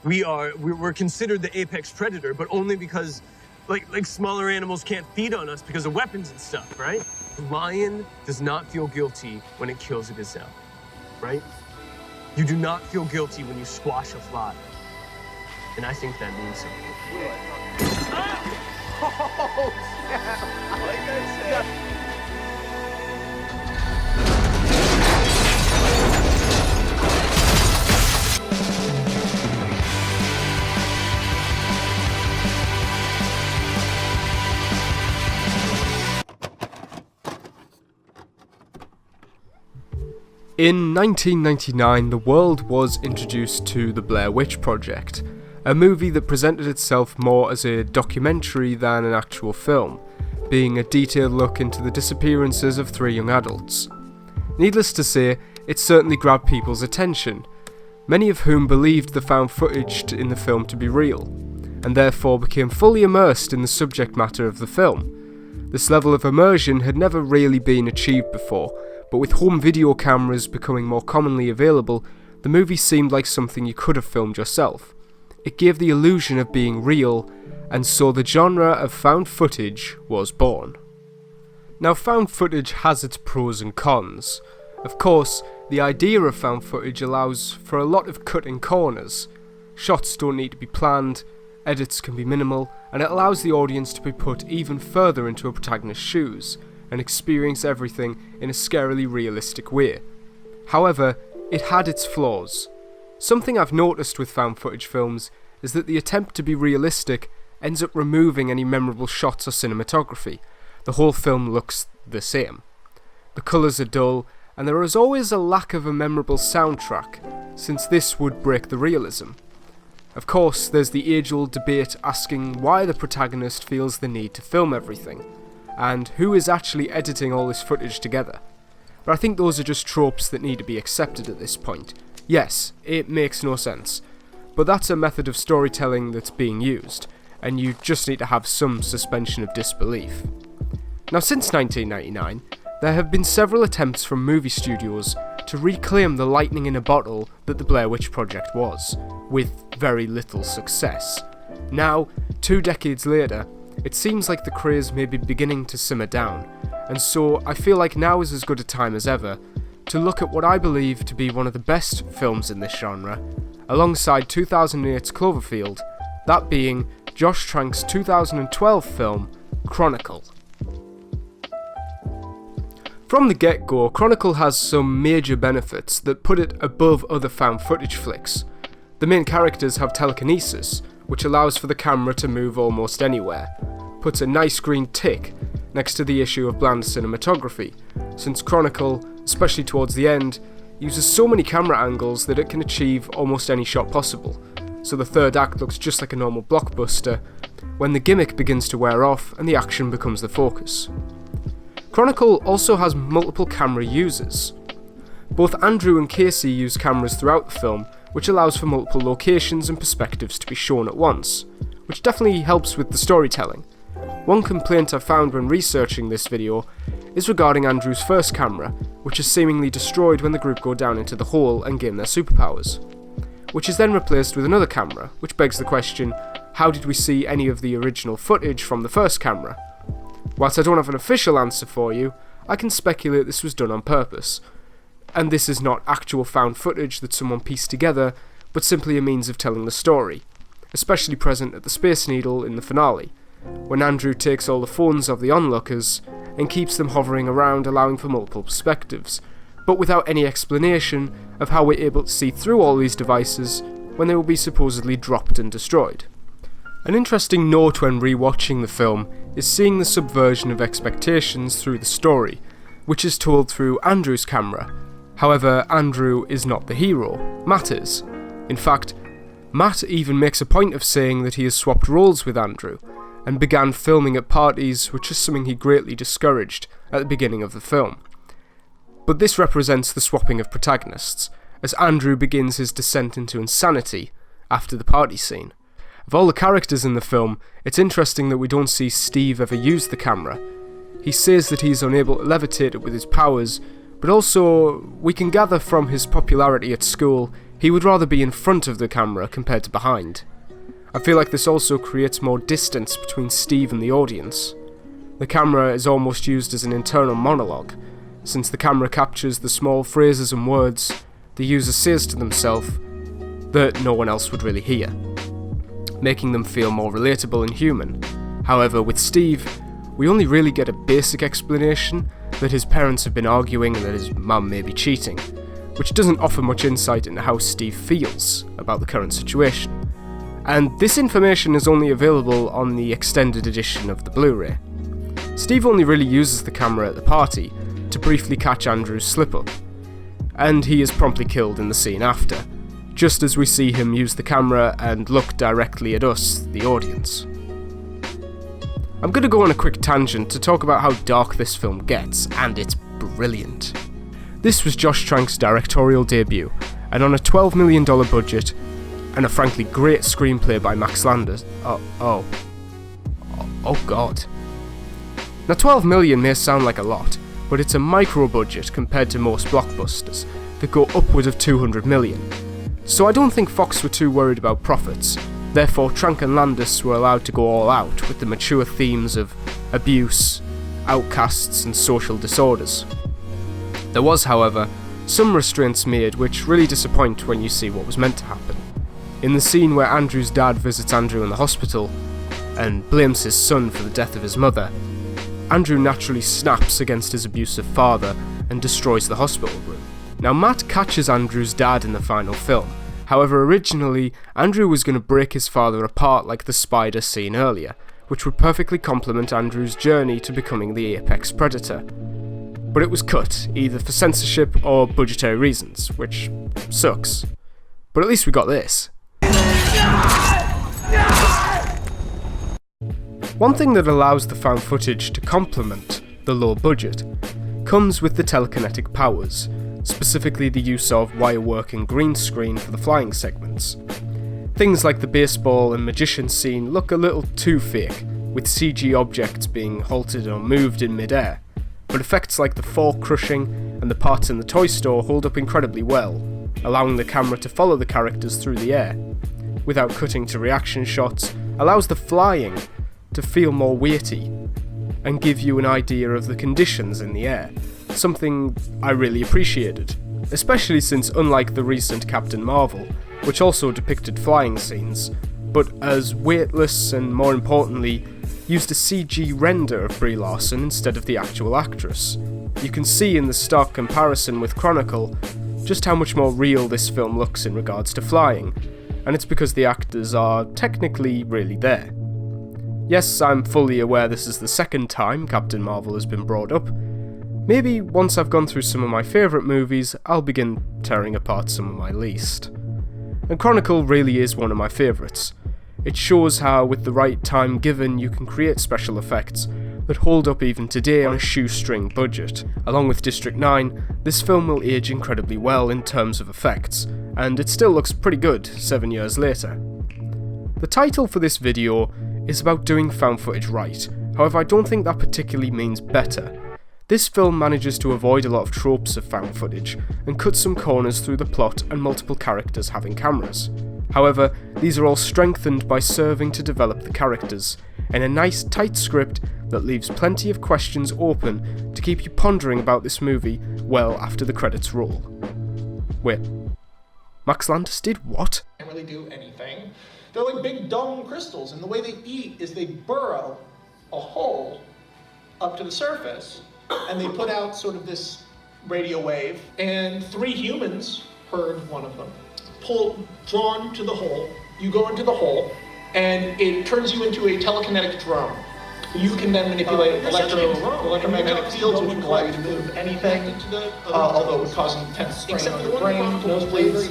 We're considered the apex predator, but only because like smaller animals can't feed on us because of weapons and stuff, right? The lion does not feel guilty when it kills a gazelle, right? You do not feel guilty when you squash a fly. And I think that means something. Oh, yeah. Like I said. In 1999, the world was introduced to the Blair Witch Project, a movie that presented itself more as a documentary than an actual film, being a detailed look into the disappearances of 3 young adults. Needless to say, it certainly grabbed people's attention, many of whom believed the found footage in the film to be real, and therefore became fully immersed in the subject matter of the film. This level of immersion had never really been achieved before, but with home video cameras becoming more commonly available, the movie seemed like something you could have filmed yourself. It gave the illusion of being real, and so the genre of found footage was born. Now, found footage has its pros and cons. Of course, the idea of found footage allows for a lot of cutting corners. Shots don't need to be planned, edits can be minimal, and it allows the audience to be put even further into a protagonist's shoes, and experience everything in a scarily realistic way. However, it had its flaws. Something I've noticed with found footage films is that the attempt to be realistic ends up removing any memorable shots or cinematography. The whole film looks the same. The colours are dull, and there is always a lack of a memorable soundtrack, since this would break the realism. Of course, there's the age-old debate asking why the protagonist feels the need to film everything, and who is actually editing all this footage together. But I think those are just tropes that need to be accepted at this point. Yes, it makes no sense, but that's a method of storytelling that's being used, and you just need to have some suspension of disbelief. Now, since 1999, there have been several attempts from movie studios to reclaim the lightning in a bottle that the Blair Witch Project was, with very little success. Now, 2 decades later, it seems like the craze may be beginning to simmer down, and so I feel like now is as good a time as ever to look at what I believe to be one of the best films in this genre, alongside 2008's Cloverfield, that being Josh Trank's 2012 film, Chronicle. From the get-go, Chronicle has some major benefits that put it above other found footage flicks. The main characters have telekinesis, which allows for the camera to move almost anywhere, puts a nice green tick next to the issue of bland cinematography, since Chronicle, especially towards the end, uses so many camera angles that it can achieve almost any shot possible, so the third act looks just like a normal blockbuster, when the gimmick begins to wear off and the action becomes the focus. Chronicle also has multiple camera users. Both Andrew and Casey use cameras throughout the film, which allows for multiple locations and perspectives to be shown at once, which definitely helps with the storytelling. One complaint I found when researching this video is regarding Andrew's first camera, which is seemingly destroyed when the group go down into the hole and gain their superpowers, which is then replaced with another camera, which begs the question, how did we see any of the original footage from the first camera? Whilst I don't have an official answer for you, I can speculate this was done on purpose, and this is not actual found footage that someone pieced together, but simply a means of telling the story, especially present at the Space Needle in the finale, when Andrew takes all the phones of the onlookers and keeps them hovering around, allowing for multiple perspectives, but without any explanation of how we're able to see through all these devices when they will be supposedly dropped and destroyed. An interesting note when rewatching the film is seeing the subversion of expectations through the story, which is told through Andrew's camera. However, Andrew is not the hero, Matt is. In fact, Matt even makes a point of saying that he has swapped roles with Andrew, and began filming at parties, which is something he greatly discouraged at the beginning of the film. But this represents the swapping of protagonists, as Andrew begins his descent into insanity after the party scene. Of all the characters in the film, it's interesting that we don't see Steve ever use the camera. He says that he's unable to levitate it with his powers, but also we can gather from his popularity at school He would rather be in front of the camera compared to behind. I feel like this also creates more distance between Steve and the audience. The camera is almost used as an internal monologue, since the camera captures the small phrases and words the user says to themselves that no one else would really hear, making them feel more relatable and human. However, with Steve, we only really get a basic explanation that his parents have been arguing and that his mum may be cheating, which doesn't offer much insight into how Steve feels about the current situation. And this information is only available on the extended edition of the Blu-ray. Steve only really uses the camera at the party to briefly catch Andrew's slip-up, and he is promptly killed in the scene after, just as we see him use the camera and look directly at us, the audience. I'm going to go on a quick tangent to talk about how dark this film gets, and it's brilliant. This was Josh Trank's directorial debut, and on a $12 million budget, and a frankly great screenplay by Max Landis. Oh god. Now 12 million may sound like a lot, but it's a micro budget compared to most blockbusters that go upward of 200 million. So I don't think Fox were too worried about profits, therefore Trank and Landis were allowed to go all out with the mature themes of abuse, outcasts and social disorders. There was, however, some restraints made which really disappoint when you see what was meant to happen. In the scene where Andrew's dad visits Andrew in the hospital and blames his son for the death of his mother, Andrew naturally snaps against his abusive father and destroys the hospital room. Now Matt catches Andrew's dad in the final film. However, originally, Andrew was going to break his father apart like the spider scene earlier, which would perfectly complement Andrew's journey to becoming the apex predator. But it was cut, either for censorship or budgetary reasons, which sucks. But at least we got this. One thing that allows the found footage to complement the low budget comes with the telekinetic powers, specifically the use of wire-work and green screen for the flying segments. Things like the baseball and magician scene look a little too fake, with CG objects being halted or moved in mid-air, but effects like the fork crushing and the parts in the toy store hold up incredibly well, allowing the camera to follow the characters through the air, without cutting to reaction shots, allows the flying to feel more weighty and give you an idea of the conditions in the air, something I really appreciated, especially since unlike the recent Captain Marvel, which also depicted flying scenes, but as weightless and more importantly, used a CG render of Brie Larson instead of the actual actress. You can see in the stark comparison with Chronicle just how much more real this film looks in regards to flying, and it's because the actors are technically really there. Yes, I'm fully aware this is the second time Captain Marvel has been brought up. Maybe once I've gone through some of my favourite movies, I'll begin tearing apart some of my least. And Chronicle really is one of my favourites. It shows how, with the right time given, you can create special effects that hold up even today on a shoestring budget. Along with District 9, this film will age incredibly well in terms of effects, and it still looks pretty good 7 years later. The title for this video is about doing found footage right, however I don't think that particularly means better. This film manages to avoid a lot of tropes of found footage and cuts some corners through the plot and multiple characters having cameras. However, these are all strengthened by serving to develop the characters, in a nice tight script that leaves plenty of questions open to keep you pondering about this movie well after the credits roll. Wait, Max Landis did what? Can't really do anything. They're like big dumb crystals, and the way they eat is they burrow a hole up to the surface, and they put out sort of this radio wave, and 3 humans heard one of them. Drawn to the hole, you go into the hole, and it turns you into a telekinetic drone. You can then manipulate electromagnetic fields, which would allow you to move anything, although it would cause intense strain on your brain, nosebleeds.